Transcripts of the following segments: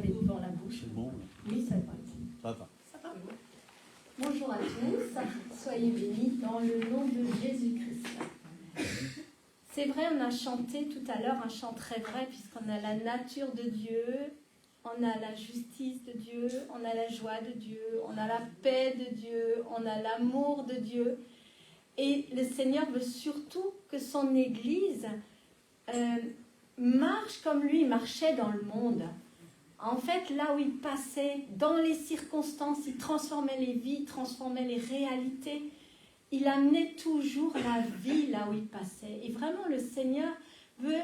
avez devant la bouche. C'est bon. Oui, ça va. Ça va. Ça va. Bonjour à tous, soyez bénis dans le nom de Jésus-Christ. C'est vrai, on a chanté tout à l'heure un chant très vrai, puisqu'on a la nature de Dieu, on a la justice de Dieu, on a la joie de Dieu, on a la paix de Dieu, on a l'amour de Dieu. Et le Seigneur veut surtout que son Église marche comme lui marchait dans le monde. En fait, là où il passait, dans les circonstances, il transformait les vies, transformait les réalités. Il amenait toujours la vie là où il passait. Et vraiment, le Seigneur veut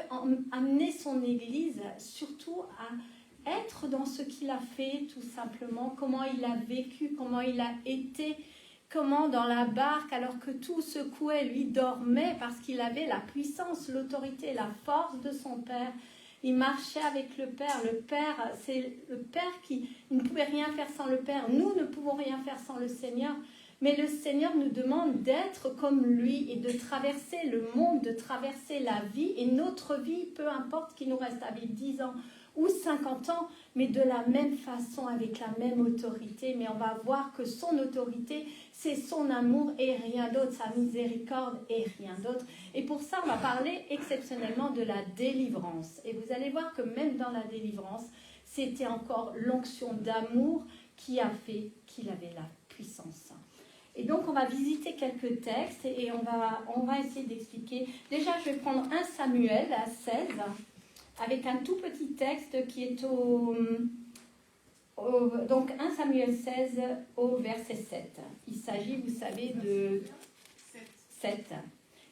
amener son Église surtout à être dans ce qu'il a fait, tout simplement, comment il a vécu, comment il a été, comment dans la barque, alors que tout secouait, lui dormait parce qu'il avait la puissance, l'autorité, la force de son Père. Il marchait avec le Père. Le Père, c'est le Père qui ne pouvait rien faire sans le Père. Nous ne pouvons rien faire sans le Seigneur. Mais le Seigneur nous demande d'être comme lui et de traverser le monde, de traverser la vie. Et notre vie, peu importe qu'il nous reste à vivre 10 ans ou 50 ans, mais de la même façon, avec la même autorité. Mais on va voir que son autorité, c'est son amour et rien d'autre, sa miséricorde et rien d'autre. Et pour ça, on va parler exceptionnellement de la délivrance. Et vous allez voir que même dans la délivrance, c'était encore l'onction d'amour qui a fait qu'il avait la puissance. Et donc, on va visiter quelques textes et on va essayer d'expliquer. Déjà, je vais prendre 1 Samuel à 16, avec un tout petit texte qui est donc 1 Samuel 16 au verset 7. Il s'agit, vous savez, de 7.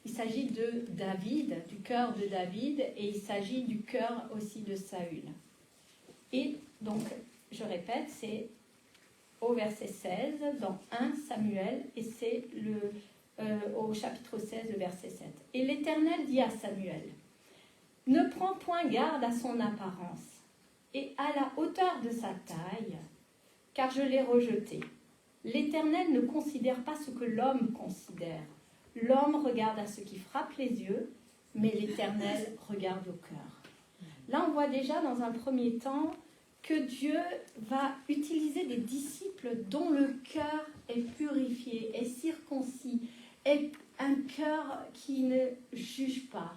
Il s'agit de David, du cœur de David, et il s'agit du cœur aussi de Saül. Et donc, je répète, c'est au verset 16, dans 1 Samuel, et c'est au chapitre 16, le verset 7. Et l'Éternel dit à Samuel, « Ne prends point garde à son apparence, et à la hauteur de sa taille, car je l'ai rejeté. L'Éternel ne considère pas ce que l'homme considère. L'homme regarde à ce qui frappe les yeux, mais l'Éternel regarde au cœur. » Là, on voit déjà dans un premier temps que Dieu va utiliser des disciples dont le cœur est purifié, est circoncis, est un cœur qui ne juge pas.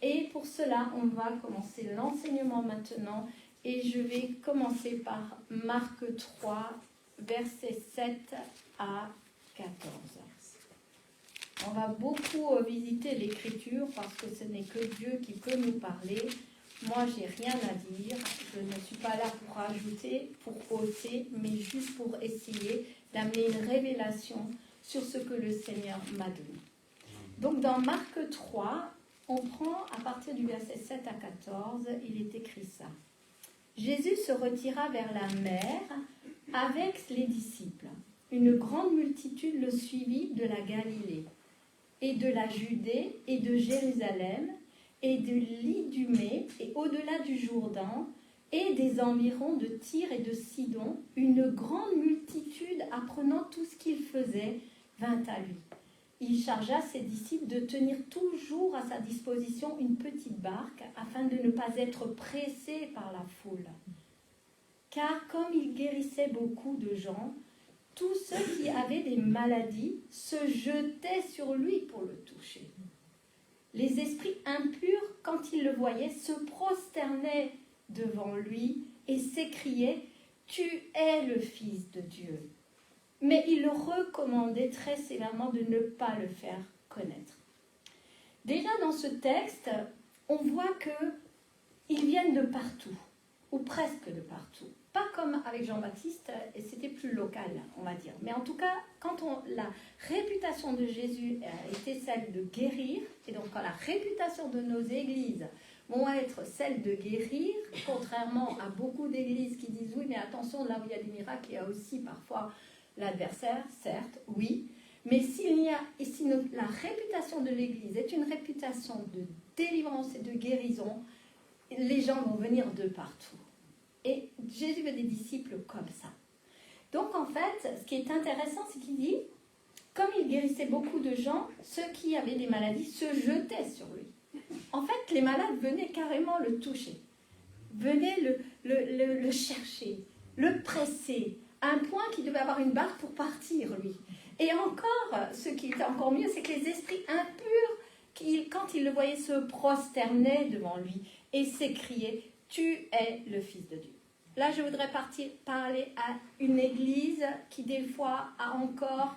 Et pour cela, on va commencer l'enseignement maintenant. Et je vais commencer par Marc 3, versets 7 à 14. On va beaucoup visiter l'Écriture parce que ce n'est que Dieu qui peut nous parler. Moi, j'ai rien à dire. Je ne suis pas là pour rajouter, pour ôter, mais juste pour essayer d'amener une révélation sur ce que le Seigneur m'a donné. Donc, dans Marc 3, on prend à partir du verset 7 à 14, il est écrit ça. Jésus se retira vers la mer avec les disciples. Une grande multitude le suivit de la Galilée, et de la Judée, et de Jérusalem, et de l'Idumée, et au-delà du Jourdain, et des environs de Tyr et de Sidon. Une grande multitude, apprenant tout ce qu'il faisait, vint à lui. Il chargea ses disciples de tenir toujours à sa disposition une petite barque afin de ne pas être pressés par la foule. Car comme il guérissait beaucoup de gens, tous ceux qui avaient des maladies se jetaient sur lui pour le toucher. Les esprits impurs, quand ils le voyaient, se prosternaient devant lui et s'écriaient « Tu es le Fils de Dieu ». Mais il le recommandait très sévèrement de ne pas le faire connaître. Déjà dans ce texte, on voit qu'ils viennent de partout, ou presque de partout. Pas comme avec Jean-Baptiste, et c'était plus local, on va dire. Mais en tout cas, quand la réputation de Jésus était celle de guérir, et donc quand la réputation de nos églises vont être celle de guérir, contrairement à beaucoup d'églises qui disent « Oui, mais attention, là où il y a des miracles, il y a aussi parfois... » L'adversaire, certes, oui, mais si la réputation de l'Église est une réputation de délivrance et de guérison, les gens vont venir de partout. Et Jésus veut des disciples comme ça. Donc en fait, ce qui est intéressant, c'est qu'il dit, comme il guérissait beaucoup de gens, ceux qui avaient des maladies se jetaient sur lui. En fait, les malades venaient carrément le toucher. venait le chercher, le presser, à un point qu'il devait avoir une barque pour partir, lui. Et encore, ce qui était encore mieux, c'est que les esprits impurs, quand ils le voyaient, se prosternaient devant lui et s'écriaient « Tu es le Fils de Dieu ». Là, je voudrais parler à une église qui, des fois, a encore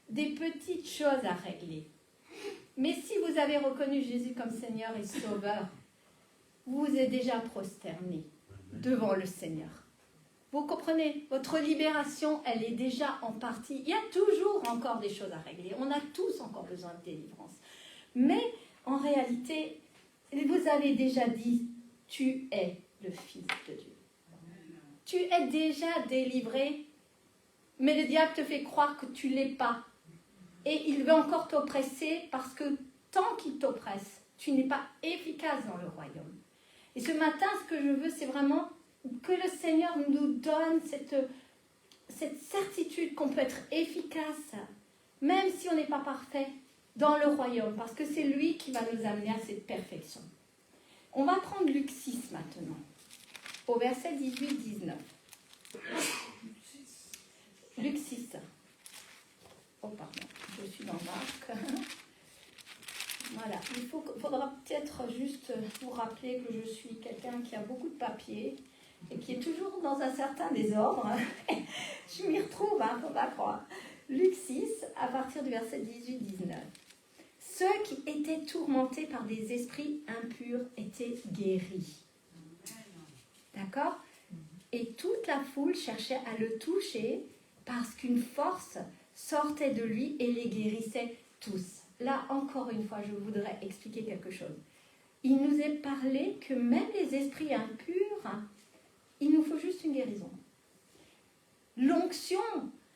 des petites choses à régler. Mais si vous avez reconnu Jésus comme Seigneur et Sauveur, vous vous êtes déjà prosterné devant le Seigneur. Vous comprenez, votre libération, elle est déjà en partie. Il y a toujours encore des choses à régler. On a tous encore besoin de délivrance. Mais en réalité, vous avez déjà dit, tu es le Fils de Dieu. Tu es déjà délivré, mais le diable te fait croire que tu ne l'es pas. Et il veut encore t'oppresser parce que tant qu'il t'oppresse, tu n'es pas efficace dans le royaume. Et ce matin, ce que je veux, c'est vraiment que le Seigneur nous donne cette certitude qu'on peut être efficace, même si on n'est pas parfait, dans le royaume, parce que c'est lui qui va nous amener à cette perfection. On va prendre Luc 6 maintenant, au verset 18-19. Luc 6. Oh, pardon, je suis dans Marc. Voilà, faudra peut-être juste vous rappeler que je suis quelqu'un qui a beaucoup de papiers et qui est toujours dans un certain désordre. Je m'y retrouve, hein, faut pas croire. Luc 6, à partir du verset 18-19. Ceux qui étaient tourmentés par des esprits impurs étaient guéris. D'accord ? Et toute la foule cherchait à le toucher parce qu'une force sortait de lui et les guérissait tous. Là, encore une fois, je voudrais expliquer quelque chose. Il nous est parlé que même les esprits impurs, il nous faut juste une guérison. L'onction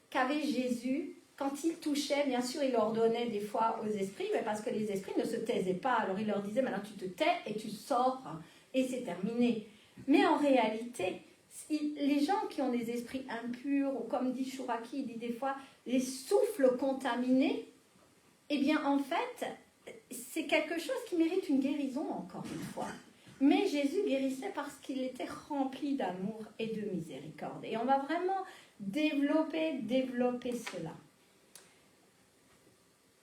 qu'avait Jésus, quand il touchait, bien sûr, il ordonnait des fois aux esprits, mais parce que les esprits ne se taisaient pas. Alors il leur disait, maintenant tu te tais et tu sors, et c'est terminé. Mais en réalité, les gens qui ont des esprits impurs, ou comme dit Chouraki, il dit des fois, les souffles contaminés, eh bien en fait, c'est quelque chose qui mérite une guérison, encore une fois. Mais Jésus guérissait parce qu'il était rempli d'amour et de miséricorde. Et on va vraiment développer cela.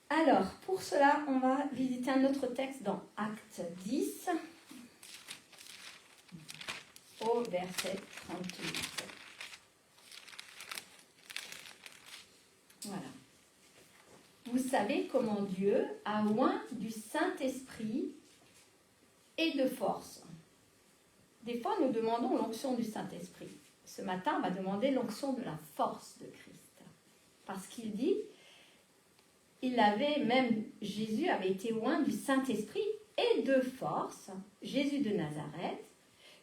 Alors, pour cela, on va visiter un autre texte dans Actes 10, au verset 38. Voilà. Vous savez comment Dieu a oint du Saint-Esprit et de force. Des fois, nous demandons l'onction du Saint-Esprit. Ce matin, on va demander l'onction de la force de Christ. Parce qu'il dit, Jésus avait été oint du Saint-Esprit et de force, Jésus de Nazareth,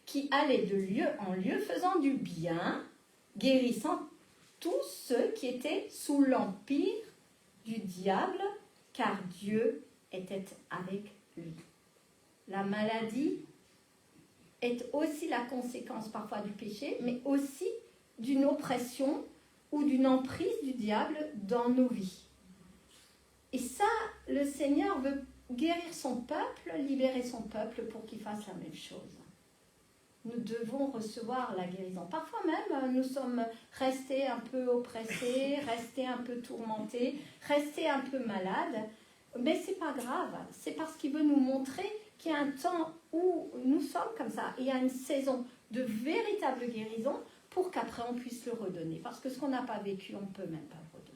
qui allait de lieu en lieu faisant du bien, guérissant tous ceux qui étaient sous l'empire du diable, car Dieu était avec lui. La maladie est aussi la conséquence parfois du péché, mais aussi d'une oppression ou d'une emprise du diable dans nos vies. Et ça, le Seigneur veut guérir son peuple, libérer son peuple pour qu'il fasse la même chose. Nous devons recevoir la guérison. Parfois même, nous sommes restés un peu oppressés, restés un peu tourmentés, restés un peu malades. Mais ce n'est pas grave. C'est parce qu'il veut nous montrer qu'il y a un temps où nous sommes comme ça. Il y a une saison de véritable guérison pour qu'après on puisse le redonner. Parce que ce qu'on n'a pas vécu, on ne peut même pas le redonner.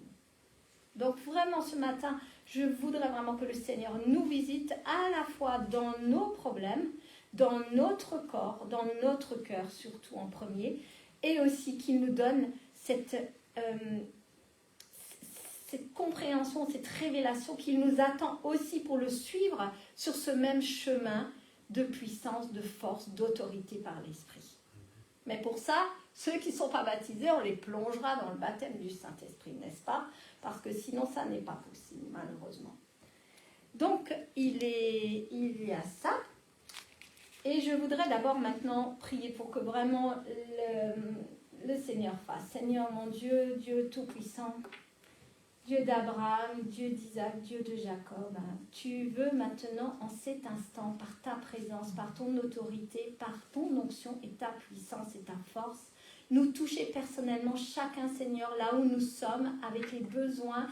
Donc vraiment ce matin, je voudrais vraiment que le Seigneur nous visite à la fois dans nos problèmes, dans notre corps, dans notre cœur surtout en premier, et aussi qu'il nous donne cette compréhension, cette révélation qu'il nous attend aussi pour le suivre sur ce même chemin de puissance, de force, d'autorité par l'Esprit. Mais pour ça, ceux qui ne sont pas baptisés, on les plongera dans le baptême du Saint-Esprit, n'est-ce pas? Parce que sinon, ça n'est pas possible, malheureusement. Donc, il y a ça. Et je voudrais d'abord maintenant prier pour que vraiment le Seigneur fasse. Seigneur mon Dieu, Dieu Tout-Puissant, Dieu d'Abraham, Dieu d'Isaac, Dieu de Jacob, tu veux maintenant, en cet instant, par ta présence, par ton autorité, par ton onction et ta puissance et ta force, nous toucher personnellement chacun, Seigneur, là où nous sommes, avec les besoins,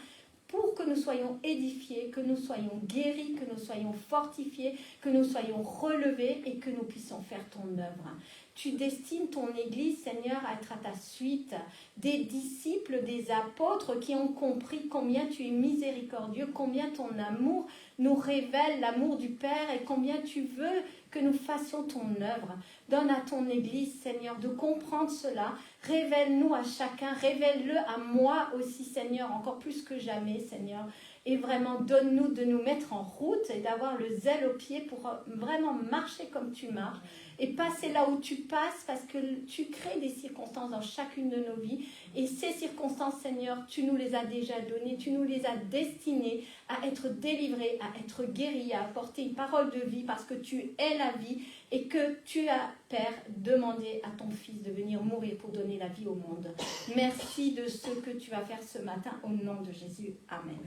pour que nous soyons édifiés, que nous soyons guéris, que nous soyons fortifiés, que nous soyons relevés et que nous puissions faire ton œuvre. Tu destines ton Église, Seigneur, à être à ta suite, des disciples, des apôtres qui ont compris combien tu es miséricordieux, combien ton amour nous révèle l'amour du Père et combien tu veux que nous fassions ton œuvre. Donne à ton Église, Seigneur, de comprendre cela. Révèle-nous à chacun, révèle-le à moi aussi, Seigneur, encore plus que jamais, Seigneur. Et vraiment, donne-nous de nous mettre en route et d'avoir le zèle au pied pour vraiment marcher comme tu marches et passer là où tu passes parce que tu crées des circonstances dans chacune de nos vies. Et ces circonstances, Seigneur, tu nous les as déjà données, tu nous les as destinées à être délivrés, à être guéris, à apporter une parole de vie parce que tu es la vie et que tu as, Père, demandé à ton Fils de venir mourir pour donner la vie au monde. Merci de ce que tu vas faire ce matin au nom de Jésus. Amen.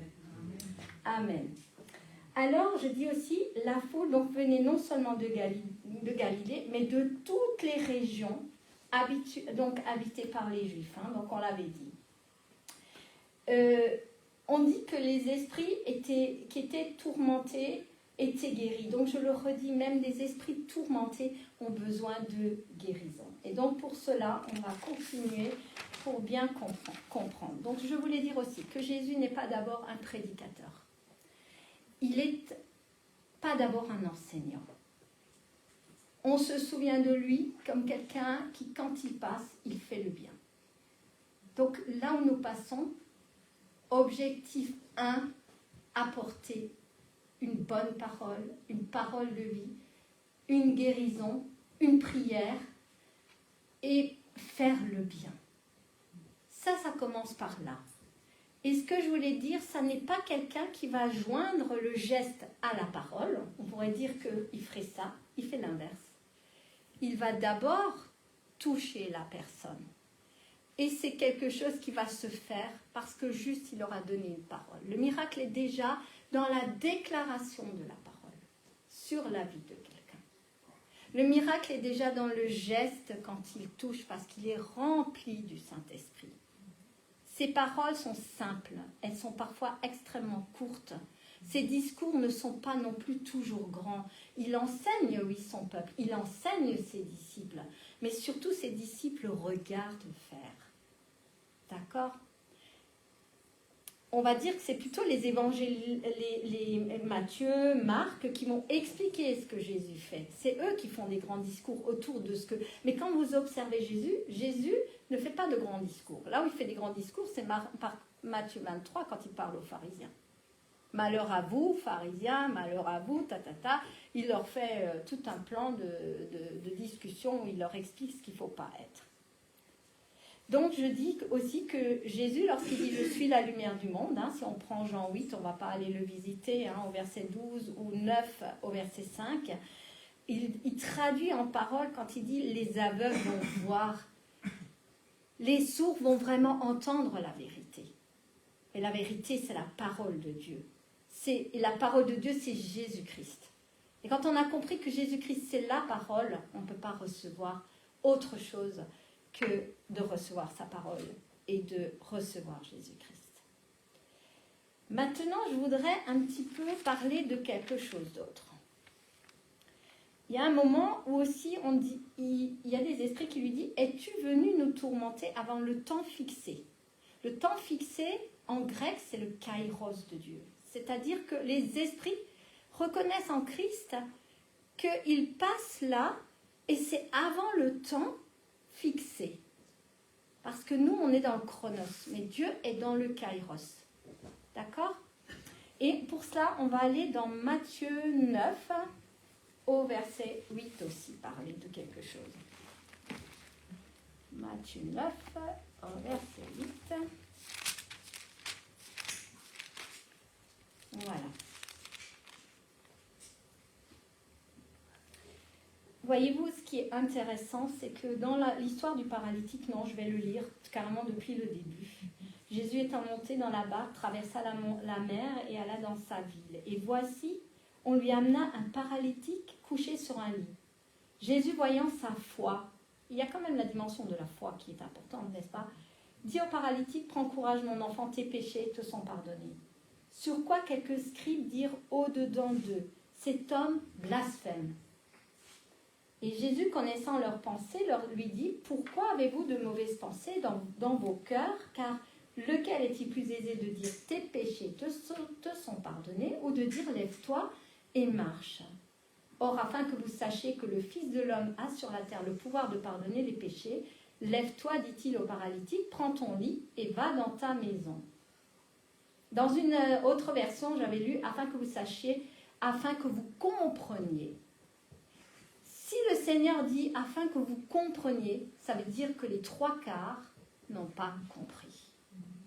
Amen. Alors, je dis aussi, la foule donc venait non seulement de Galilée, mais de toutes les régions donc habitées par les Juifs. Donc, on l'avait dit. On dit que les esprits qui étaient tourmentés étaient guéris. Donc, je le redis, même les esprits tourmentés ont besoin de guérison. Et donc, pour cela, on va continuer pour bien comprendre. Donc, je voulais dire aussi que Jésus n'est pas d'abord un prédicateur. Il n'est pas d'abord un enseignant. On se souvient de lui comme quelqu'un qui, quand il passe, il fait le bien. Donc là où nous passons, objectif 1, apporter une bonne parole, une parole de vie, une guérison, une prière et faire le bien. Ça commence par là. Et ce que je voulais dire, ça n'est pas quelqu'un qui va joindre le geste à la parole. On pourrait dire qu'il ferait ça, il fait l'inverse. Il va d'abord toucher la personne. Et c'est quelque chose qui va se faire parce que juste il aura donné une parole. Le miracle est déjà dans la déclaration de la parole sur la vie de quelqu'un. Le miracle est déjà dans le geste quand il touche parce qu'il est rempli du Saint-Esprit. Ces paroles sont simples, elles sont parfois extrêmement courtes. Ces discours ne sont pas non plus toujours grands. Il enseigne, oui, son peuple, il enseigne ses disciples, mais surtout ses disciples regardent faire. D'accord ? On va dire que c'est plutôt les évangiles, les Matthieu, Marc, qui vont expliquer ce que Jésus fait. C'est eux qui font des grands discours autour de ce que... Mais quand vous observez Jésus ne fait pas de grands discours. Là où il fait des grands discours, c'est par Matthieu 23, quand il parle aux pharisiens. Malheur à vous, pharisiens, malheur à vous, Il leur fait tout un plan de discussion où il leur explique ce qu'il ne faut pas être. Donc je dis aussi que Jésus, lorsqu'il dit « Je suis la lumière du monde », si on prend Jean 8, on ne va pas aller le visiter, au verset 12 ou 9 au verset 5, il traduit en parole quand il dit « Les aveugles vont voir ». Les sourds vont vraiment entendre la vérité. Et la vérité, c'est la parole de Dieu. Et la parole de Dieu, c'est Jésus-Christ. Et quand on a compris que Jésus-Christ, c'est la parole, on ne peut pas recevoir autre chose que de recevoir sa parole et de recevoir Jésus-Christ. Maintenant, je voudrais un petit peu parler de quelque chose d'autre. Il y a un moment où aussi on dit, il y a des esprits qui lui disent « Es-tu venu nous tourmenter avant le temps fixé ?» Le temps fixé, en grec, c'est le kairos de Dieu. C'est-à-dire que les esprits reconnaissent en Christ qu'ils passent là et c'est avant le temps fixé. Parce que nous, on est dans le chronos, mais Dieu est dans le kairos. D'accord ? Et pour cela, on va aller dans Matthieu 9, au verset 8 aussi, parler de quelque chose. Matthieu 9, au verset 8. Voilà. Voyez-vous, ce qui est intéressant, c'est que dans l'histoire du paralytique, non, je vais le lire carrément depuis le début. Jésus étant monté dans la barque, traversa la mer et alla dans sa ville. Et voici, on lui amena un paralytique couché sur un lit. Jésus, voyant sa foi, il y a quand même la dimension de la foi qui est importante, n'est-ce pas? Dit au paralytique, prends courage mon enfant, tes péchés te sont pardonnés. Sur quoi quelques scribes dirent au-dedans d'eux, cet homme blasphème. Et Jésus, connaissant leurs pensées, lui dit, pourquoi avez-vous de mauvaises pensées dans vos cœurs? Car lequel est-il plus aisé de dire, tes péchés te sont pardonnés, ou de dire, lève-toi et marche? Or, afin que vous sachiez que le Fils de l'homme a sur la terre le pouvoir de pardonner les péchés, lève-toi, dit-il au paralytique, prends ton lit et va dans ta maison. Dans une autre version, j'avais lu, afin que vous sachiez, afin que vous compreniez. Si le Seigneur dit afin que vous compreniez, ça veut dire que les 3/4 n'ont pas compris.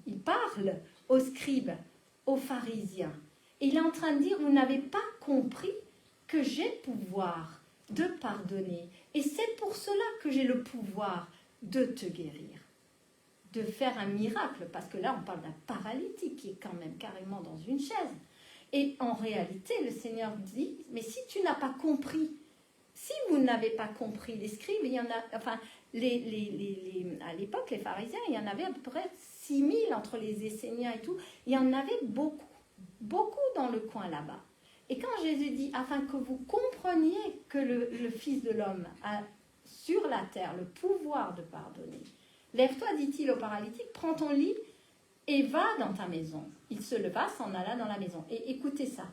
Il parle aux scribes, aux pharisiens. Et il est en train de dire, vous n'avez pas compris que j'ai pouvoir de pardonner. Et c'est pour cela que j'ai le pouvoir de te guérir. De faire un miracle, parce que là on parle d'un paralytique qui est quand même carrément dans une chaise. Et en réalité, le Seigneur dit, mais si tu n'as pas compris, si vous n'avez pas compris, les scribes, il y en a, enfin, à l'époque, les pharisiens, il y en avait à peu près 6000 entre les Esséniens et tout, il y en avait beaucoup, beaucoup dans le coin là-bas. Et quand Jésus dit, afin que vous compreniez que le Fils de l'homme a sur la terre le pouvoir de pardonner, lève-toi, dit-il au paralytique, prends ton lit et va dans ta maison. Il se leva, s'en alla dans la maison. Et écoutez ça.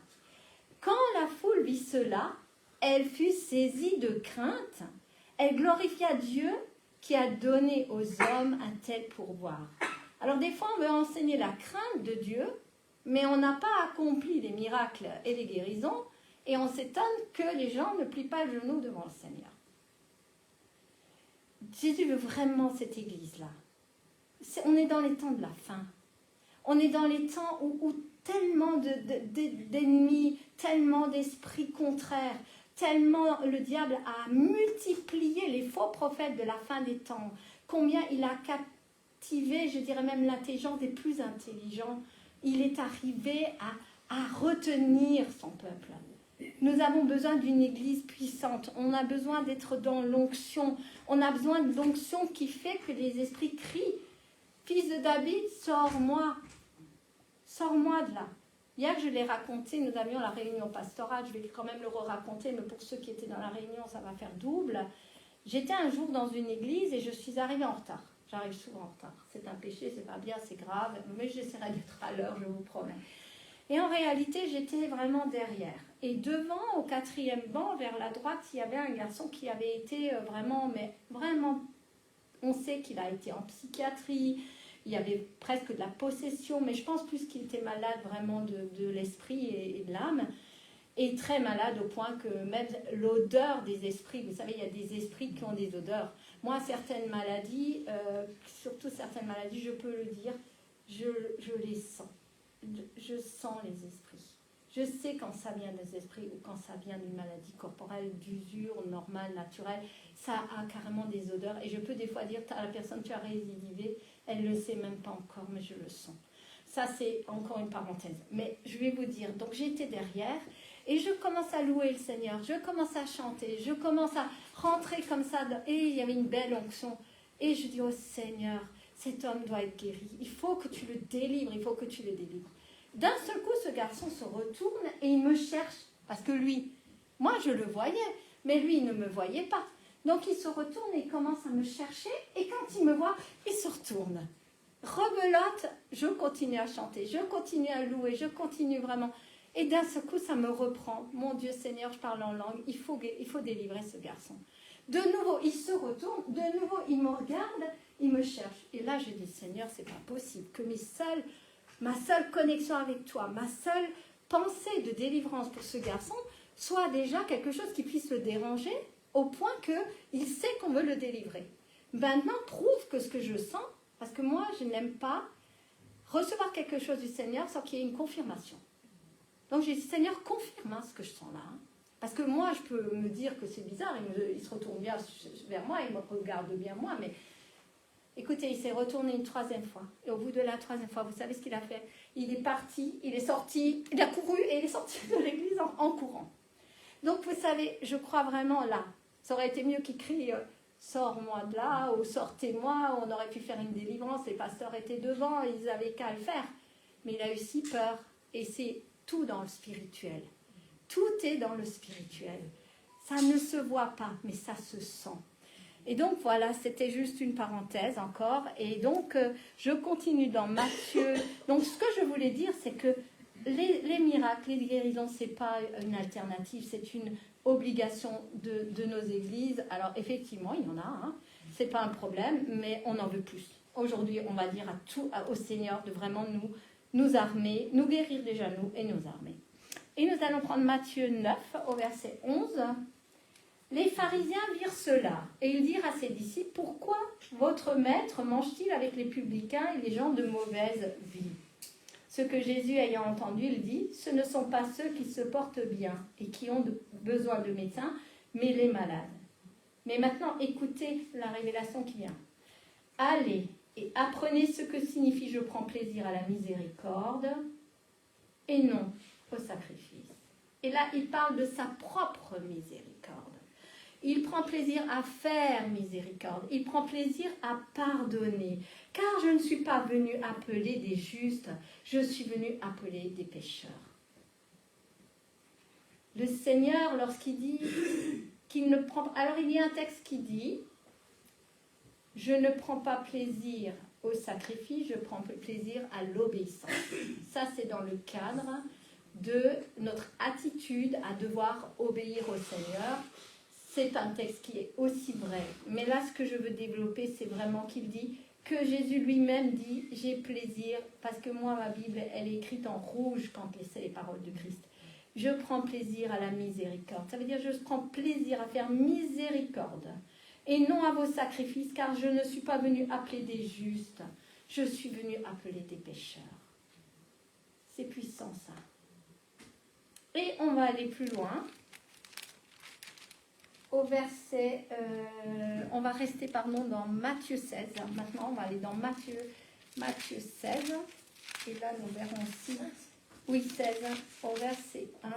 Quand la foule vit cela, elle fut saisie de crainte. Elle glorifia Dieu qui a donné aux hommes un tel pourvoir. Alors des fois, on veut enseigner la crainte de Dieu, mais on n'a pas accompli les miracles et les guérisons, et on s'étonne que les gens ne plient pas le genou devant le Seigneur. Jésus veut vraiment cette église-là. On est dans les temps de la fin. On est dans les temps où tellement d'ennemis, tellement d'esprits contraires, tellement le diable a multiplié les faux prophètes de la fin des temps, combien il a captivé, je dirais même l'intelligence des plus intelligents. Il est arrivé à retenir son peuple. Nous avons besoin d'une église puissante. On a besoin d'être dans l'onction. On a besoin de l'onction qui fait que les esprits crient, Fils de David, sors-moi. Sors-moi de là. Hier, je l'ai raconté, nous avions la réunion pastorale, je vais quand même le raconter, mais pour ceux qui étaient dans la réunion, ça va faire double. J'étais un jour dans une église et je suis arrivée en retard. J'arrive souvent en retard. C'est un péché, c'est pas bien, c'est grave, mais j'essaierai d'être à l'heure, je vous promets. Et en réalité, j'étais vraiment derrière. Et devant, au 4e banc, vers la droite, il y avait un garçon qui avait été vraiment, on sait qu'il a été en psychiatrie, il y avait presque de la possession, mais je pense plus qu'il était malade vraiment de l'esprit et de l'âme, et très malade au point que même l'odeur des esprits, vous savez, il y a des esprits qui ont des odeurs. Moi, certaines maladies, surtout certaines maladies, je peux le dire, je les sens. Je sens les esprits. Je sais quand ça vient des esprits ou quand ça vient d'une maladie corporelle, d'usure, normale, naturelle. Ça a carrément des odeurs. Et je peux des fois dire à la personne, tu as récidivé, elle ne le sait même pas encore, mais je le sens. Ça, c'est encore une parenthèse. Mais je vais vous dire, donc j'étais derrière et je commence à louer le Seigneur. Je commence à chanter. Je commence à rentrer comme ça. Et il y avait une belle onction. Et je dis, oh Seigneur, cet homme doit être guéri. Il faut que tu le délivres. Il faut que tu le délivres. D'un seul coup, ce garçon se retourne et il me cherche. Parce que lui, moi je le voyais, mais lui il ne me voyait pas. Donc il se retourne et il commence à me chercher. Et quand il me voit, il se retourne. Rebelote, je continue à chanter, je continue à louer, je continue vraiment. Et d'un seul coup, ça me reprend. Mon Dieu Seigneur, je parle en langue. Il faut délivrer ce garçon. De nouveau, il se retourne. De nouveau, il me regarde, il me cherche. Et là, je dis, Seigneur, c'est pas possible que ma seule connexion avec toi, ma seule pensée de délivrance pour ce garçon soit déjà quelque chose qui puisse le déranger au point qu'il sait qu'on veut le délivrer. Maintenant, prouve que ce que je sens, parce que moi, je n'aime pas recevoir quelque chose du Seigneur sans qu'il y ait une confirmation. Donc j'ai dit, Seigneur, confirme ce que je sens là. Parce que moi, je peux me dire que c'est bizarre, il se retourne bien vers moi, il me regarde bien moi, mais Écoutez, il s'est retourné une troisième fois. Et au bout de la troisième fois, vous savez ce qu'il a fait? Il est parti, il est sorti, il a couru et il est sorti de l'église en courant. Donc, vous savez, je crois vraiment là. Ça aurait été mieux qu'il crie sors-moi de là ou sortez-moi. On aurait pu faire une délivrance. Les pasteurs étaient devant, ils avaient qu'à le faire. Mais il a eu si peur. Et c'est tout dans le spirituel. Tout est dans le spirituel. Ça ne se voit pas, mais ça se sent. Et donc voilà, c'était juste une parenthèse encore. Et donc, je continue dans Matthieu. Donc, ce que je voulais dire, c'est que les miracles, les guérisons, ce n'est pas une alternative, c'est une obligation de nos églises. Alors, effectivement, il y en a, hein. Ce n'est pas un problème, mais on en veut plus. Aujourd'hui, on va dire au Seigneur de vraiment nous armer, nous guérir déjà nous et nous armer. Et nous allons prendre Matthieu 9 au verset 11. Les pharisiens virent cela et ils dirent à ses disciples, pourquoi votre maître mange-t-il avec les publicains et les gens de mauvaise vie? Ce que Jésus ayant entendu, il dit, ce ne sont pas ceux qui se portent bien et qui ont besoin de médecins, mais les malades. Mais maintenant, écoutez la révélation qui vient. Allez et apprenez ce que signifie je prends plaisir à la miséricorde et non au sacrifice. Et là, il parle de sa propre miséricorde. Il prend plaisir à faire miséricorde. Il prend plaisir à pardonner. Car je ne suis pas venu appeler des justes, je suis venu appeler des pécheurs. Le Seigneur, lorsqu'il dit qu'il ne prend... Alors, il y a un texte qui dit, je ne prends pas plaisir au sacrifice, je prends plaisir à l'obéissance. Ça, c'est dans le cadre de notre attitude à devoir obéir au Seigneur. C'est un texte qui est aussi vrai. Mais là, ce que je veux développer, c'est vraiment qu'il dit que Jésus lui-même dit « J'ai plaisir » parce que moi, ma Bible, elle est écrite en rouge quand c'est les paroles de Christ. Je prends plaisir à la miséricorde. Ça veut dire je prends plaisir à faire miséricorde et non à vos sacrifices, car je ne suis pas venu appeler des justes, je suis venu appeler des pécheurs. C'est puissant, ça. Et on va aller plus loin. Au verset, on va rester dans Matthieu 16. Maintenant, on va aller dans Matthieu 16. Et là, nous verrons aussi, 16, au verset 1.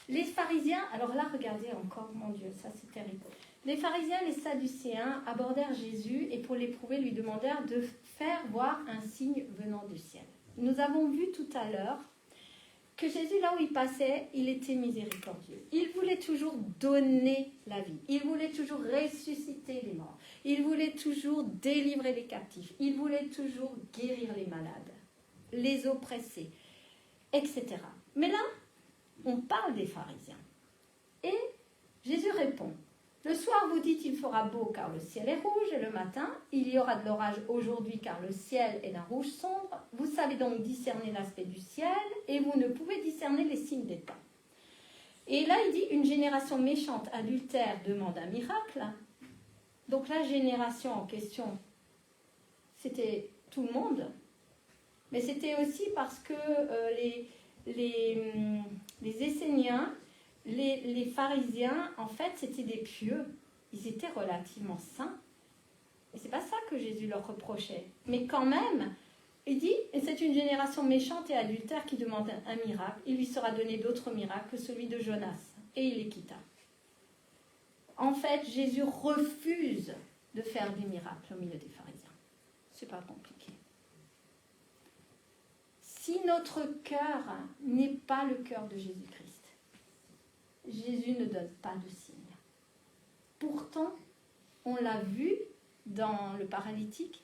Les pharisiens, alors là, regardez encore, mon Dieu, ça c'est terrible. Les pharisiens et les sadducéens abordèrent Jésus et pour l'éprouver, lui demandèrent de faire voir un signe venant du ciel. Nous avons vu tout à l'heure que Jésus, là où il passait, il était miséricordieux. Il voulait toujours donner la vie. Il voulait toujours ressusciter les morts. Il voulait toujours délivrer les captifs. Il voulait toujours guérir les malades, les oppressés, etc. Mais là, on parle des pharisiens. Et Jésus répond, le soir vous dites il fera beau car le ciel est rouge et le matin il y aura de l'orage aujourd'hui car le ciel est d'un rouge sombre. Vous savez donc discerner l'aspect du ciel et vous ne pouvez discerner les signes des temps. Et là il dit une génération méchante adultère demande un miracle. Donc la génération en question c'était tout le monde, mais c'était aussi parce que les Esséniens, les pharisiens, en fait, c'était des pieux. Ils étaient relativement saints. Et c'est pas ça que Jésus leur reprochait. Mais quand même, il dit, c'est une génération méchante et adultère qui demande un miracle. Il lui sera donné d'autres miracles que celui de Jonas. Et il les quitta. En fait, Jésus refuse de faire des miracles au milieu des pharisiens. C'est pas compliqué. Si notre cœur n'est pas le cœur de Jésus-Christ, Jésus ne donne pas de signe. Pourtant, on l'a vu dans le paralytique,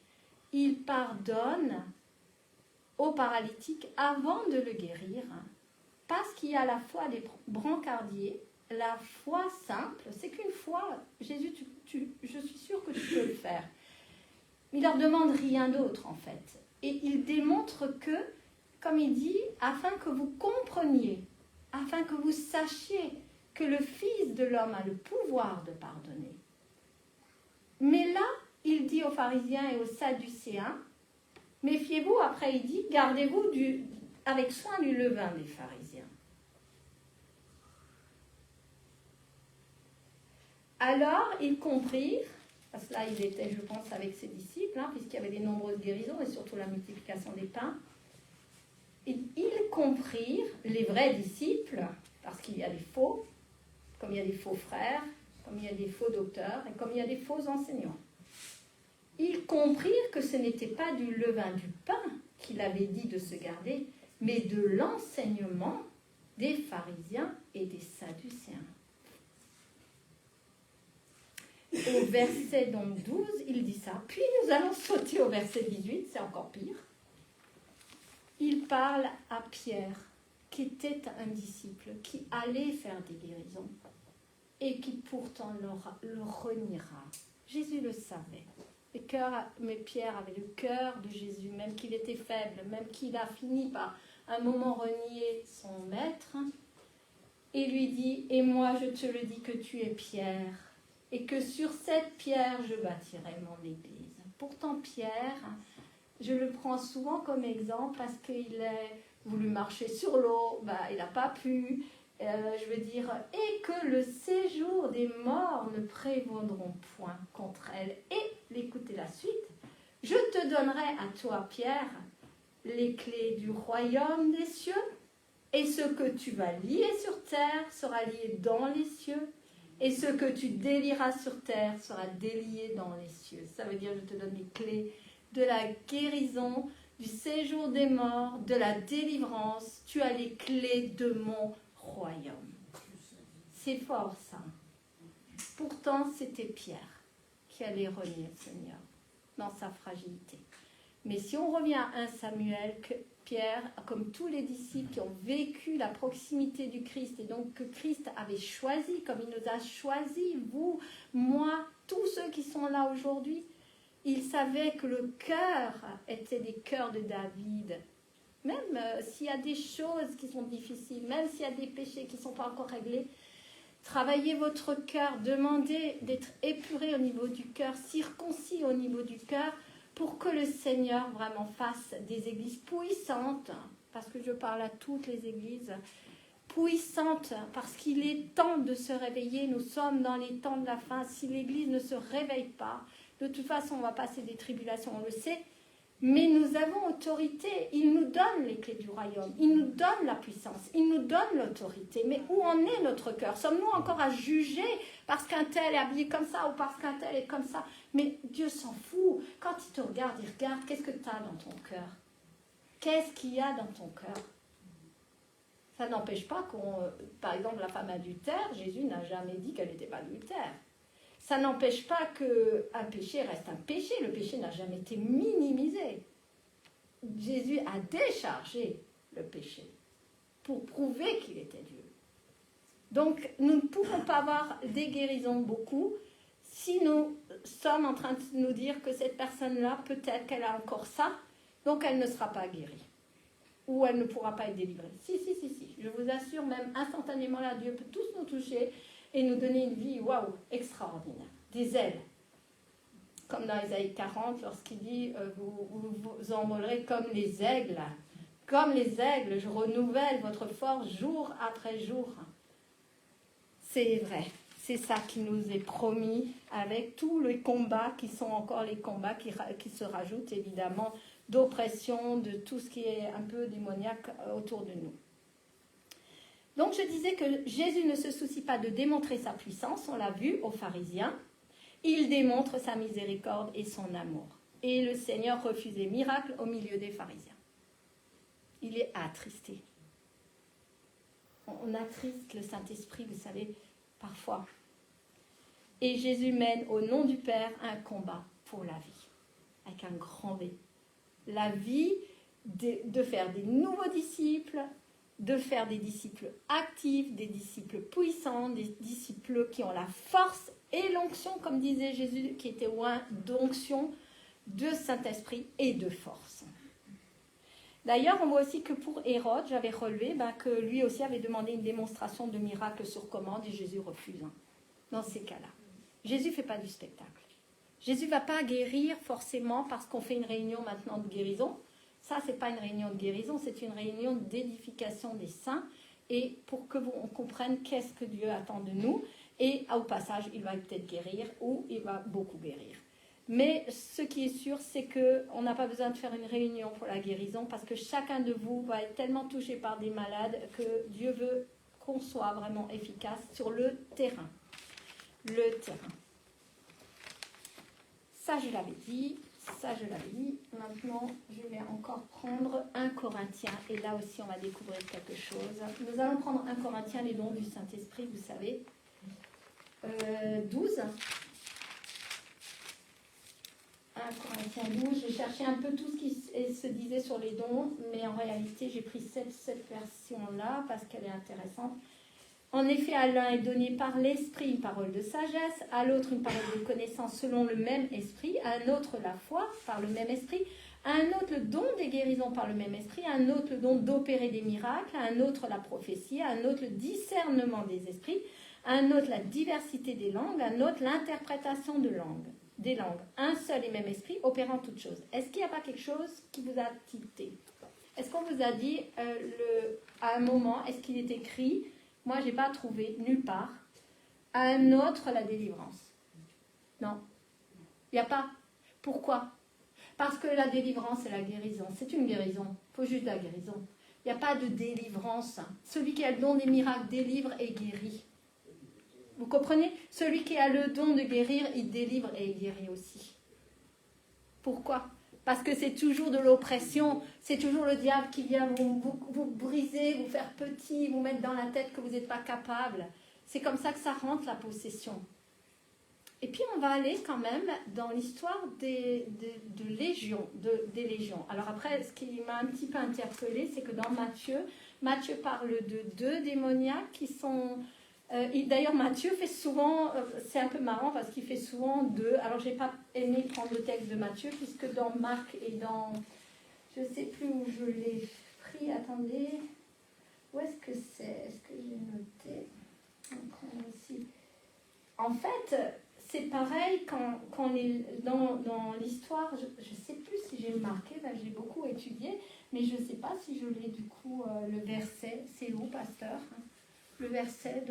il pardonne au paralytique avant de le guérir, parce qu'il y a la foi des brancardiers, la foi simple, c'est qu'une foi, Jésus, je suis sûre que tu peux le faire. Il ne leur demande rien d'autre en fait. Et il démontre que, comme il dit, afin que vous compreniez, afin que vous sachiez que le Fils de l'homme a le pouvoir de pardonner. Mais là, il dit aux pharisiens et aux sadducéens, méfiez-vous, après il dit, gardez-vous avec soin du levain des pharisiens. Alors, ils comprirent, parce que là, il était, je pense, avec ses disciples, hein, puisqu'il y avait des nombreuses guérisons et surtout la multiplication des pains. Et ils comprirent, les vrais disciples, parce qu'il y a des faux, comme il y a des faux frères, comme il y a des faux docteurs et comme il y a des faux enseignants. Ils comprirent que ce n'était pas du levain du pain qu'il avait dit de se garder, mais de l'enseignement des pharisiens et des sadducéens. Au verset donc 12, il dit ça. Puis nous allons sauter au verset 18, c'est encore pire. Il parle à Pierre, qui était un disciple, qui allait faire des guérisons, et qui pourtant le reniera. Jésus le savait. Mais Pierre avait le cœur de Jésus, même qu'il était faible, même qu'il a fini par un moment renier son maître, et lui dit, et moi je te le dis que tu es Pierre, et que sur cette pierre je bâtirai mon église. Pourtant Pierre, je le prends souvent comme exemple parce qu'il a voulu marcher sur l'eau, il n'a pas pu, je veux dire, et que le séjour des morts ne prévaudront point contre elle. Et, écoutez la suite, je te donnerai à toi, Pierre, les clés du royaume des cieux, et ce que tu vas lier sur terre sera lié dans les cieux, et ce que tu délieras sur terre sera délié dans les cieux. Ça veut dire, je te donne les clés de la guérison, du séjour des morts, de la délivrance. Tu as les clés de mon royaume. C'est fort ça. Pourtant, c'était Pierre qui allait renier le Seigneur dans sa fragilité. Mais si on revient à 1 Samuel, que Pierre, comme tous les disciples qui ont vécu la proximité du Christ, et donc que Christ avait choisi, comme il nous a choisis, vous, moi, tous ceux qui sont là aujourd'hui, il savait que le cœur était des cœurs de David. Même s'il y a des choses qui sont difficiles, même s'il y a des péchés qui ne sont pas encore réglés, travaillez votre cœur, demandez d'être épuré au niveau du cœur, circoncis au niveau du cœur, pour que le Seigneur vraiment fasse des églises puissantes, parce que je parle à toutes les églises, puissantes, parce qu'il est temps de se réveiller. Nous sommes dans les temps de la fin. Si l'église ne se réveille pas, de toute façon, on va passer des tribulations, on le sait, mais nous avons autorité. Il nous donne les clés du royaume, il nous donne la puissance, il nous donne l'autorité. Mais où en est notre cœur? Sommes-nous encore à juger parce qu'un tel est habillé comme ça ou parce qu'un tel est comme ça? Mais Dieu s'en fout. Quand il te regarde, il regarde, qu'est-ce que tu as dans ton cœur? Qu'est-ce qu'il y a dans ton cœur? Ça n'empêche pas par exemple, la femme adultère, Jésus n'a jamais dit qu'elle n'était pas adultère. Ça n'empêche pas qu'un péché reste un péché. Le péché n'a jamais été minimisé. Jésus a déchargé le péché pour prouver qu'il était Dieu. Donc, nous ne pouvons pas avoir des guérisons beaucoup si nous sommes en train de nous dire que cette personne-là, peut-être qu'elle a encore ça, donc elle ne sera pas guérie. Ou elle ne pourra pas être délivrée. Si. Je vous assure, même instantanément, là, Dieu peut tous nous toucher et nous donner une vie, waouh, extraordinaire. Des ailes. Comme dans Isaïe 40, lorsqu'il dit, vous envolerez comme les aigles. Comme les aigles, je renouvelle votre force jour après jour. C'est vrai. C'est ça qui nous est promis, avec tous les combats qui sont encore les combats qui se rajoutent, évidemment, d'oppression, de tout ce qui est un peu démoniaque autour de nous. Donc je disais que Jésus ne se soucie pas de démontrer sa puissance, on l'a vu aux pharisiens. Il démontre sa miséricorde et son amour. Et le Seigneur refuse des miracles au milieu des pharisiens. Il est attristé. On attriste le Saint-Esprit, vous savez, parfois. Et Jésus mène au nom du Père un combat pour la vie, avec un grand V. La vie de faire des nouveaux disciples, de faire des disciples actifs, des disciples puissants, des disciples qui ont la force et l'onction, comme disait Jésus, qui était loin d'onction, de Saint-Esprit et de force. D'ailleurs, on voit aussi que pour Hérode, j'avais relevé que lui aussi avait demandé une démonstration de miracle sur commande et Jésus refuse dans ces cas-là. Jésus ne fait pas du spectacle. Jésus ne va pas guérir forcément parce qu'on fait une réunion maintenant de guérison. Ça, ce n'est pas une réunion de guérison, c'est une réunion d'édification des saints et pour que on comprenne qu'est-ce que Dieu attend de nous. et au passage, il va peut-être guérir ou il va beaucoup guérir. Mais ce qui est sûr, c'est qu'on n'a pas besoin de faire une réunion pour la guérison parce que chacun de vous va être tellement touché par des malades que Dieu veut qu'on soit vraiment efficace sur le terrain. Le terrain. Ça, je l'avais dit. Ça, je l'avais dit. Maintenant, je vais encore prendre 1 Corinthiens. Et là aussi, on va découvrir quelque chose. Nous allons prendre 1 Corinthiens, les dons du Saint-Esprit, vous savez. 12. 1 Corinthiens 12. J'ai cherché un peu tout ce qui se disait sur les dons, mais en réalité, j'ai pris cette version-là parce qu'elle est intéressante. En effet, à l'un est donné par l'esprit une parole de sagesse, à l'autre une parole de connaissance selon le même esprit, à un autre la foi par le même esprit, à un autre le don des guérisons par le même esprit, à un autre le don d'opérer des miracles, à un autre la prophétie, à un autre le discernement des esprits, à un autre la diversité des langues, à un autre l'interprétation des langues. Un seul et même esprit opérant toutes choses. Est-ce qu'il n'y a pas quelque chose qui vous a tilté? Est-ce qu'on vous a dit à un moment, est-ce qu'il est écrit? Moi, je n'ai pas trouvé nulle part. À un autre, la délivrance. Non. Il n'y a pas. Pourquoi? Parce que la délivrance, c'est la guérison. C'est une guérison. Il faut juste la guérison. Il n'y a pas de délivrance. Celui qui a le don des miracles délivre et guérit. Vous comprenez? Celui qui a le don de guérir, il délivre et il guérit aussi. Pourquoi? Parce que c'est toujours de l'oppression, c'est toujours le diable qui vient vous briser, vous faire petit, vous mettre dans la tête que vous n'êtes pas capable. C'est comme ça que ça rentre la possession. Et puis on va aller quand même dans l'histoire des légions. Alors après, ce qui m'a un petit peu interpellée, c'est que dans Matthieu parle de 2 démoniaques qui sont... D'ailleurs, Matthieu fait souvent, c'est un peu marrant parce qu'il fait souvent 2. Alors, je n'ai pas aimé prendre le texte de Matthieu, puisque dans Marc et dans, je ne sais plus où je l'ai pris, attendez, où est-ce que c'est? Est-ce que j'ai noté? Ici. En fait, c'est pareil quand dans l'histoire, je ne sais plus si j'ai marqué, là j'ai beaucoup étudié, mais je ne sais pas si je l'ai du coup, le verset, c'est où, pasteur? Le verset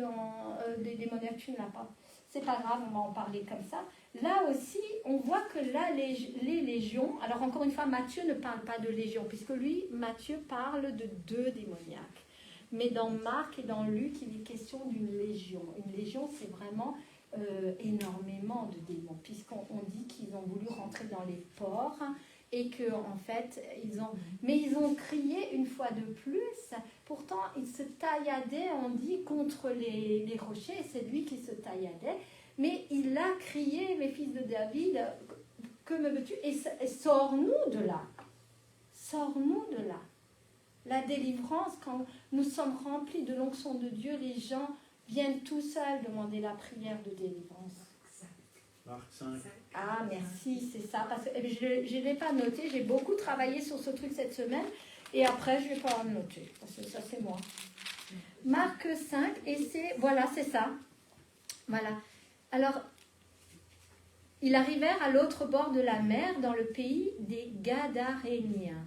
des démoniaques, tu ne l'as pas. C'est pas grave, on va en parler comme ça. Là aussi, on voit que là, les légions, alors encore une fois, Matthieu ne parle pas de légions, puisque lui, Matthieu parle de 2 démoniaques. Mais dans Marc et dans Luc, il est question d'une légion. Une légion, c'est vraiment énormément de démons, puisqu'on dit qu'ils ont voulu rentrer dans les ports, et qu'en fait, ils ont crié une fois de plus. Pourtant, ils se tailladaient, on dit, contre les rochers, c'est lui qui se tailladait. Mais il a crié, mes fils de David, que me veux-tu? Et sors-nous de là. Sors-nous de là. La délivrance, quand nous sommes remplis de l'onction de Dieu, les gens viennent tout seuls demander la prière de délivrance. Marc 5. Ah, merci, c'est ça. Parce que je ne l'ai pas noté. J'ai beaucoup travaillé sur ce truc cette semaine. Et après, je ne vais pas le noter. Parce que ça, c'est moi. Marc 5. Et voilà, c'est ça. Voilà. Alors, ils arrivèrent à l'autre bord de la mer, dans le pays des Gadaréniens.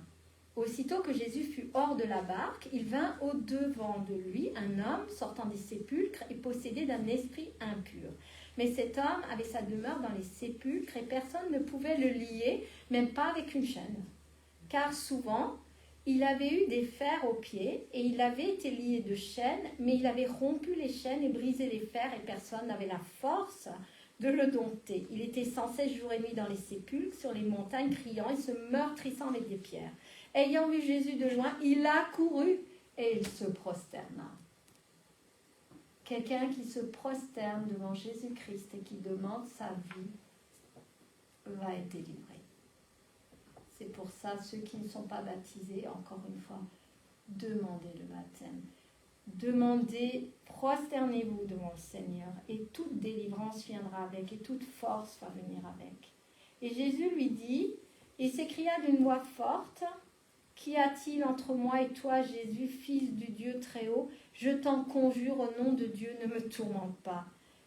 Aussitôt que Jésus fut hors de la barque, il vint au-devant de lui un homme sortant des sépulcres et possédé d'un esprit impur. Mais cet homme avait sa demeure dans les sépulcres et personne ne pouvait le lier, même pas avec une chaîne. Car souvent, il avait eu des fers aux pieds et il avait été lié de chaînes, mais il avait rompu les chaînes et brisé les fers et personne n'avait la force de le dompter. Il était sans cesse jour et nuit dans les sépulcres, sur les montagnes, criant et se meurtrissant avec des pierres. Ayant vu Jésus de loin, il accourut et il se prosterna. Quelqu'un qui se prosterne devant Jésus-Christ et qui demande sa vie va être délivré. C'est pour ça, ceux qui ne sont pas baptisés, encore une fois, demandez le baptême. Demandez, prosternez-vous devant le Seigneur et toute délivrance viendra avec et toute force va venir avec. Et Jésus lui dit, il s'écria d'une voix forte, « Qu'y a-t-il entre moi et toi, Jésus, fils du Dieu très haut? Je t'en conjure au nom de Dieu, ne me tourmente pas. »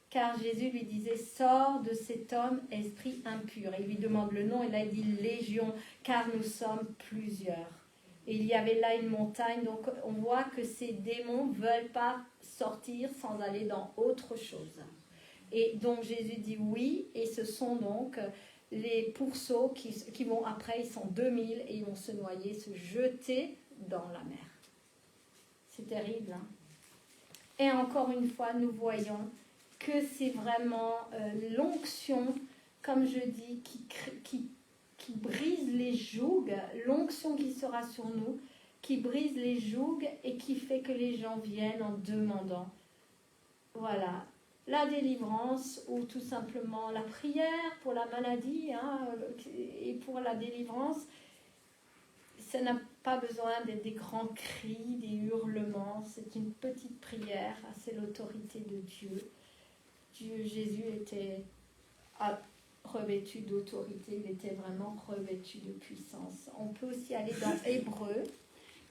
Car Jésus lui disait, « Sors de cet homme, esprit impur. » Et il lui demande le nom, et là il dit « Légion, car nous sommes plusieurs. » Et il y avait là une montagne, donc on voit que ces démons ne veulent pas sortir sans aller dans autre chose. Et donc Jésus dit oui, et ce sont donc les pourceaux qui vont après, ils sont 2000 et ils vont se noyer, se jeter dans la mer. C'est terrible, hein? Et encore une fois, nous voyons que c'est vraiment l'onction, comme je dis, qui brise les jougs, l'onction qui sera sur nous, qui brise les jougs et qui fait que les gens viennent en demandant. Voilà, la délivrance ou tout simplement la prière pour la maladie, hein, et pour la délivrance. Ça n'a pas besoin d'être des grands cris, des hurlements. C'est une petite prière. C'est l'autorité de Dieu. Jésus était revêtu d'autorité. Il était vraiment revêtu de puissance. On peut aussi aller dans Hébreux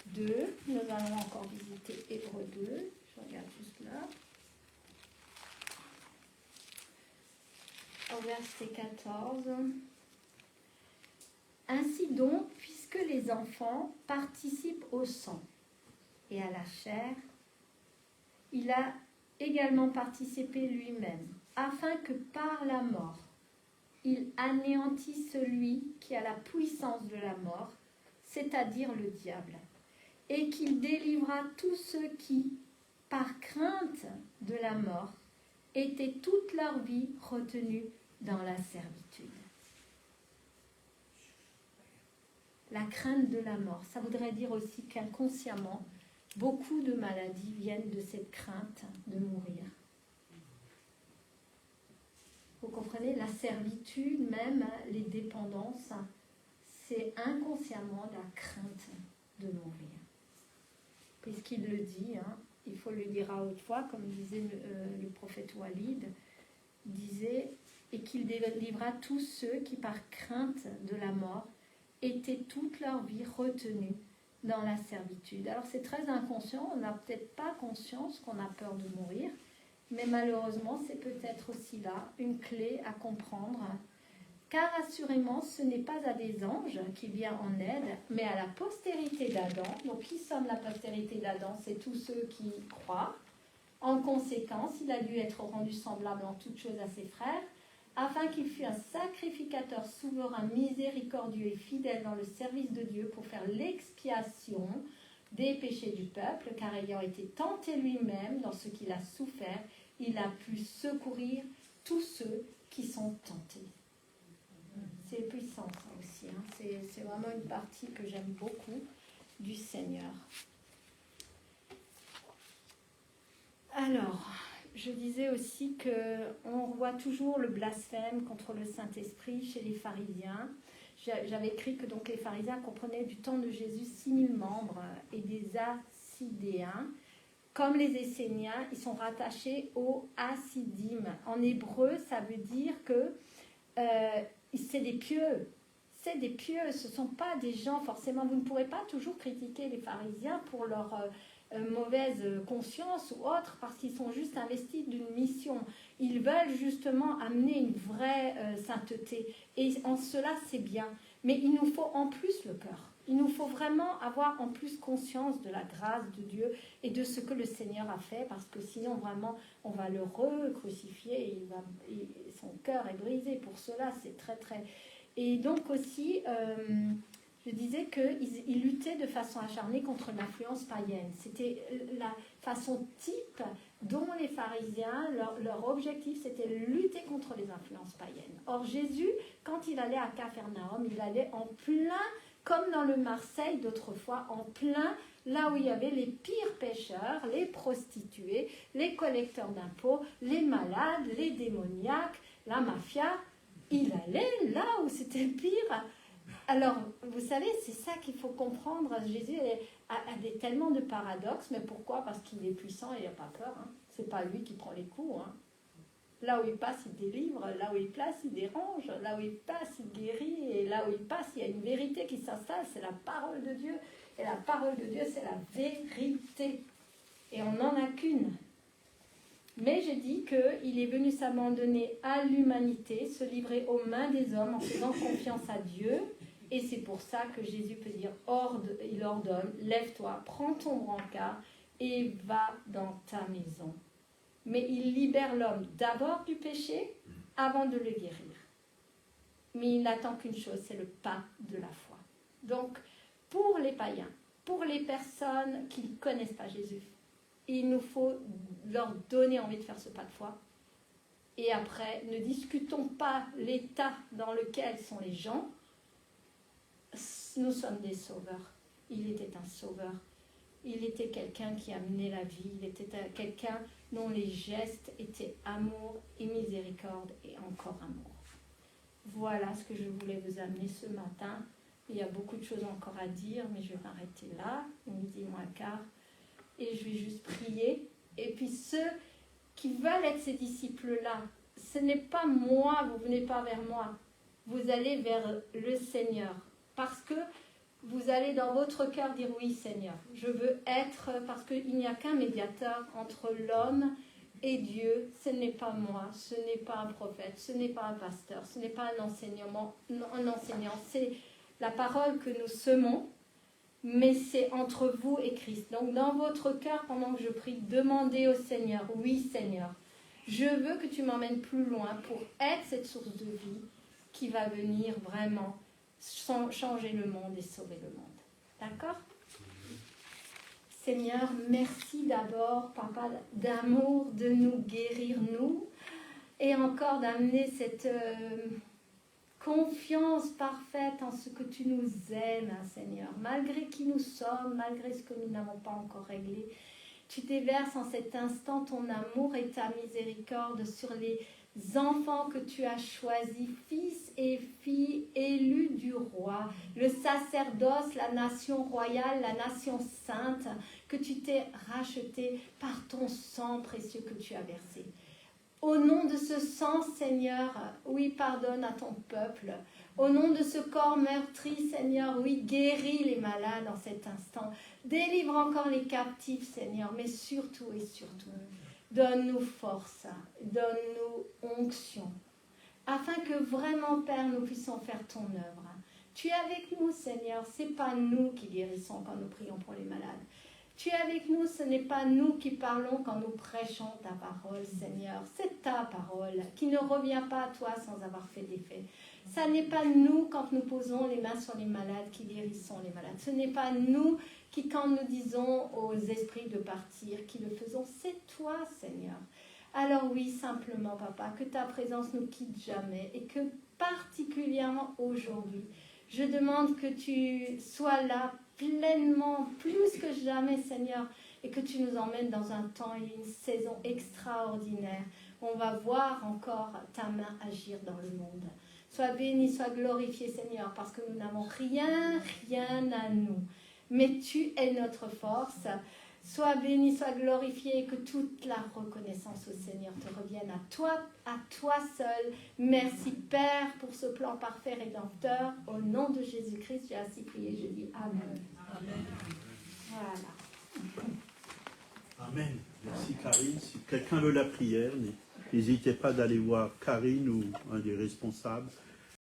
2. Nous allons encore visiter Hébreux 2. Je regarde juste là. Au verset 14. Ainsi donc, puisque les enfants participent au sang et à la chair, il a également participé lui-même, afin que par la mort, il anéantisse celui qui a la puissance de la mort, c'est-à-dire le diable, et qu'il délivra tous ceux qui, par crainte de la mort, étaient toute leur vie retenus dans la servitude. La crainte de la mort, ça voudrait dire aussi qu'inconsciemment, beaucoup de maladies viennent de cette crainte de mourir. Vous comprenez, la servitude, même les dépendances, c'est inconsciemment la crainte de mourir. Puisqu'il le dit, hein, il faut le dire à haute voix, comme disait le prophète Walid, disait, et qu'il délivra tous ceux qui, par crainte de la mort, étaient toute leur vie retenus dans la servitude. Alors c'est très inconscient, on n'a peut-être pas conscience qu'on a peur de mourir, mais malheureusement c'est peut-être aussi là une clé à comprendre, car assurément ce n'est pas à des anges qui vient en aide, mais à la postérité d'Adam. Donc qui sommes la postérité d'Adam? C'est tous ceux qui croient. En conséquence, il a dû être rendu semblable en toutes choses à ses frères, afin qu'il fût un sacrificateur souverain, miséricordieux et fidèle dans le service de Dieu pour faire l'expiation des péchés du peuple, car ayant été tenté lui-même dans ce qu'il a souffert, il a pu secourir tous ceux qui sont tentés. C'est puissant ça aussi, hein. C'est vraiment une partie que j'aime beaucoup du Seigneur. Alors, je disais aussi qu'on voit toujours le blasphème contre le Saint-Esprit chez les pharisiens. J'avais écrit que donc les pharisiens comprenaient du temps de Jésus 6000 membres et des Assidéens. Comme les Esséniens, ils sont rattachés aux Hassidim. En hébreu, ça veut dire que c'est des pieux. C'est des pieux, ce ne sont pas des gens forcément... Vous ne pourrez pas toujours critiquer les pharisiens pour leur... mauvaise conscience ou autre, parce qu'ils sont juste investis d'une mission. Ils veulent justement amener une vraie sainteté. Et en cela, c'est bien. Mais il nous faut en plus le cœur. Il nous faut vraiment avoir en plus conscience de la grâce de Dieu et de ce que le Seigneur a fait, parce que sinon, vraiment, on va le recrucifier et son cœur est brisé. Pour cela, c'est très, très... Et donc aussi... je disais qu'ils luttaient de façon acharnée contre l'influence païenne. C'était la façon type dont les pharisiens, leur objectif, c'était de lutter contre les influences païennes. Or, Jésus, quand il allait à Capharnaüm, il allait en plein, comme dans le Marseille d'autrefois, en plein, là où il y avait les pires pécheurs, les prostituées, les collecteurs d'impôts, les malades, les démoniaques, la mafia. Il allait là où c'était pire. Alors, vous savez, c'est ça qu'il faut comprendre. Jésus a tellement de paradoxes, mais pourquoi? Parce qu'il est puissant et il n'a pas peur. Hein. Ce n'est pas lui qui prend les coups. Hein. Là où il passe, il délivre. Là où il place, il dérange. Là où il passe, il guérit. Et là où il passe, il y a une vérité qui s'installe. C'est la parole de Dieu. Et la parole de Dieu, c'est la vérité. Et on n'en a qu'une. Mais je dis qu'il est venu s'abandonner à l'humanité, se livrer aux mains des hommes en faisant confiance à Dieu. Et c'est pour ça que Jésus peut dire, il ordonne, lève-toi, prends ton brancard et va dans ta maison. Mais il libère l'homme d'abord du péché avant de le guérir. Mais il n'attend qu'une chose, c'est le pas de la foi. Donc, pour les païens, pour les personnes qui ne connaissent pas Jésus, il nous faut leur donner envie de faire ce pas de foi. Et après, ne discutons pas l'état dans lequel sont les gens. Nous sommes des sauveurs. Il était un sauveur. Il était quelqu'un qui amenait la vie. Il était quelqu'un dont les gestes étaient amour et miséricorde et encore amour. Voilà ce que je voulais vous amener ce matin. Il y a beaucoup de choses encore à dire, mais je vais m'arrêter là, 12h15, et je vais juste prier. Et puis ceux qui veulent être ces disciples-là, ce n'est pas moi, vous ne venez pas vers moi, vous allez vers le Seigneur, parce que vous allez dans votre cœur dire oui Seigneur, je veux être, parce qu'il n'y a qu'un médiateur entre l'homme et Dieu, ce n'est pas moi, ce n'est pas un prophète, ce n'est pas un pasteur, ce n'est pas un enseignant, c'est la parole que nous semons, mais c'est entre vous et Christ. Donc dans votre cœur, pendant que je prie, demandez au Seigneur, oui Seigneur, je veux que tu m'emmènes plus loin pour être cette source de vie qui va venir vraiment changer le monde et sauver le monde. D'accord ? Seigneur, merci d'abord, Papa, d'amour, de nous guérir, nous, et encore d'amener cette confiance parfaite en ce que tu nous aimes, Seigneur. Malgré qui nous sommes, malgré ce que nous n'avons pas encore réglé, tu déverses en cet instant ton amour et ta miséricorde sur les enfants que tu as choisis, fils et filles élus du roi, le sacerdoce, la nation royale, la nation sainte, que tu t'es racheté par ton sang précieux que tu as versé. Au nom de ce sang, Seigneur, oui, pardonne à ton peuple. Au nom de ce corps meurtri, Seigneur, oui, guéris les malades en cet instant. Délivre encore les captifs, Seigneur, mais surtout et surtout, donne-nous force, donne-nous onction, afin que vraiment, Père, nous puissions faire ton œuvre. Tu es avec nous, Seigneur, ce n'est pas nous qui guérissons quand nous prions pour les malades. Tu es avec nous, ce n'est pas nous qui parlons quand nous prêchons ta parole, Seigneur. C'est ta parole qui ne revient pas à toi sans avoir fait d'effet. Ce n'est pas nous, quand nous posons les mains sur les malades, qui guérissons les malades. Ce n'est pas nous qui, quand nous disons aux esprits de partir, qui le faisons. C'est toi, Seigneur. Alors oui, simplement, Papa, que ta présence ne nous quitte jamais et que particulièrement aujourd'hui, je demande que tu sois là pleinement, plus que jamais, Seigneur, et que tu nous emmènes dans un temps et une saison extraordinaire où on va voir encore ta main agir dans le monde. Sois béni, sois glorifié, Seigneur, parce que nous n'avons rien à nous, mais tu es notre force. Sois béni, sois glorifié, et que toute la reconnaissance au Seigneur te revienne à toi seul. Merci Père pour ce plan parfait rédempteur. Au nom de Jésus-Christ, j'ai ainsi prié, je dis Amen. Amen. Voilà. Amen. Merci Karine. Si quelqu'un veut la prière, n'hésitez pas d'aller voir Karine ou un des responsables.